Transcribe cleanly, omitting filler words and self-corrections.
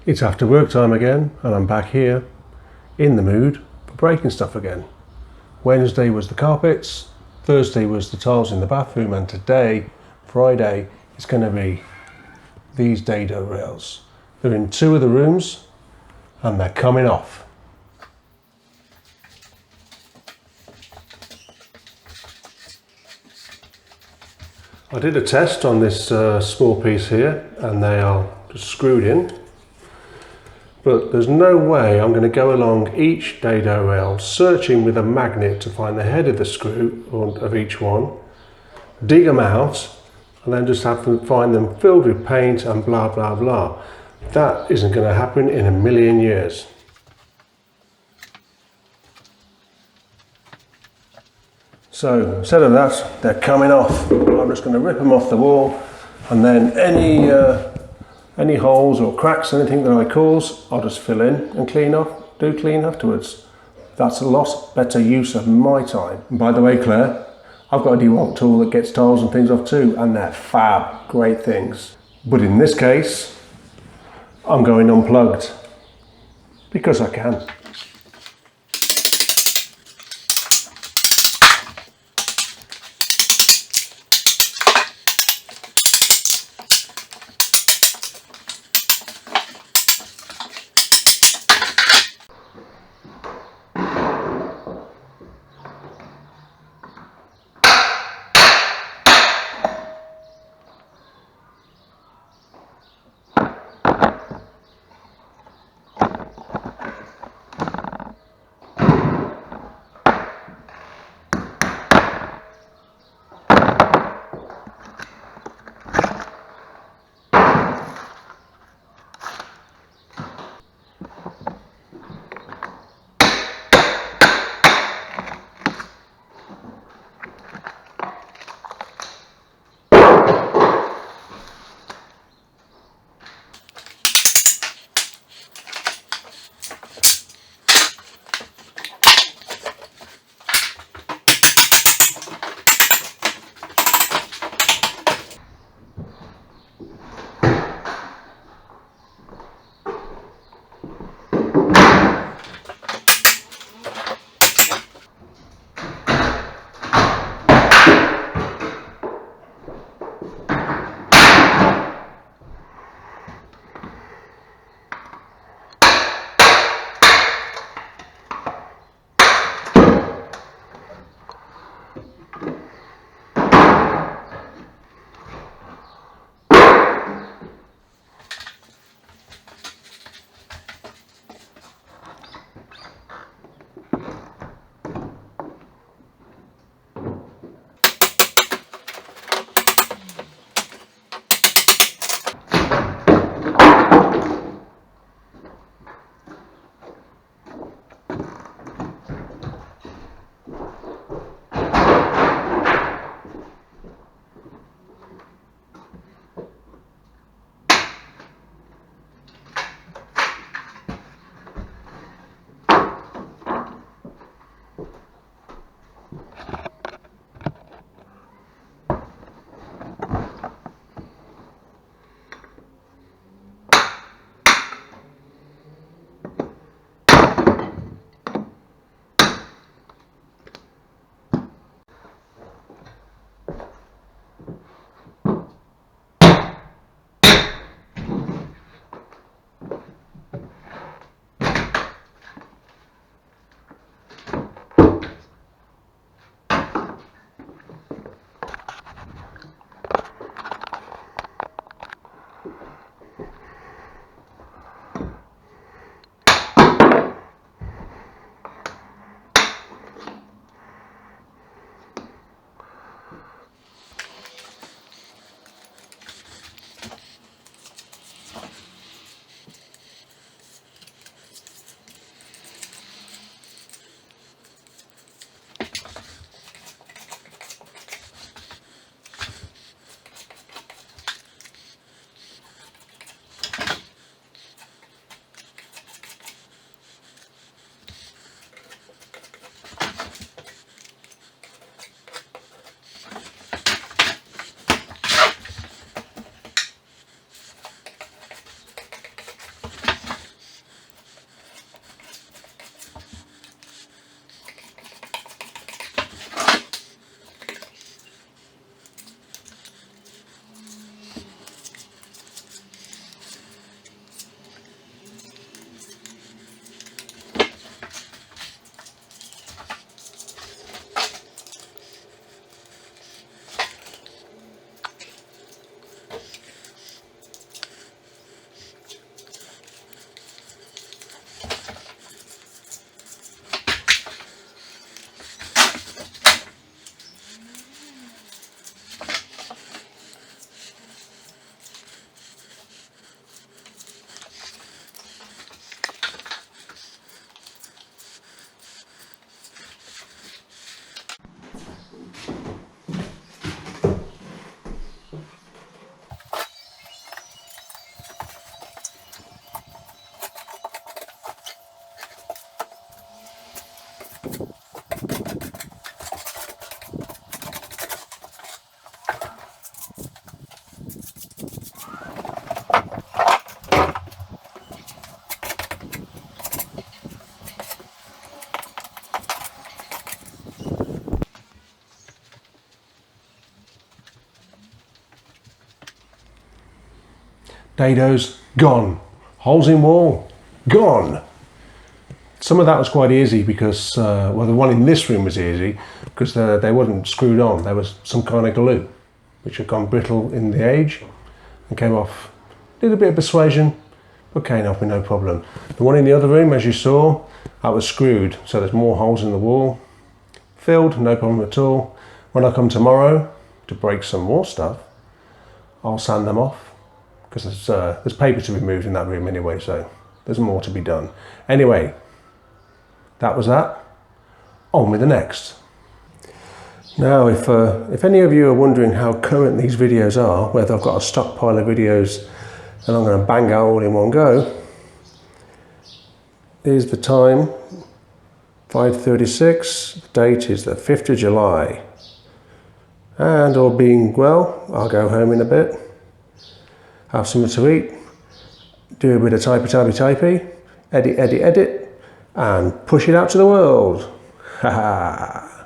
It's after work time again, and I'm back here in the mood for breaking stuff again. Wednesday was the carpets, Thursday was the tiles in the bathroom, and today, Friday, is going to be these Dado rails. They're in 2 of the rooms and they're coming off. I did a test on this small piece here and they are just screwed in. But there's no way I'm going to go along each Dado rail searching with a magnet to find the head of the screw or of each one, dig them out, and then just have to find them filled with paint and blah blah blah. That isn't going to happen in a million years. So instead of that, they're coming off. I'm just going to rip them off the wall, and then any holes or cracks, anything that I cause, I'll just fill in and clean afterwards. That's a lot better use of my time. And by the way, Claire, I've got a dewalt tool that gets tiles and things off too, and they're fab, great things. But in this case, I'm going unplugged because I can. Dados, gone. Holes in wall, gone. Some of that was quite easy because, well, the one in this room was easy because they wasn't screwed on. There was some kind of glue which had gone brittle in the age and came off. Did a bit of persuasion, but came off with no problem. The one in the other room, as you saw, that was screwed, so there's more holes in the wall. Filled, no problem at all. When I come tomorrow to break some more stuff, I'll sand them off because there's paper to be moved in that room anyway, so there's more to be done. Anyway, that was that. On with the next. Now, if any of you are wondering how current these videos are, whether I've got a stockpile of videos and I'm going to bang out all in one go, here's the time, 5:36. The date is the 5th of July. And all being well, I'll go home in a bit, have something to eat, do a bit of typey, edit, and push it out to the world. Ha ha.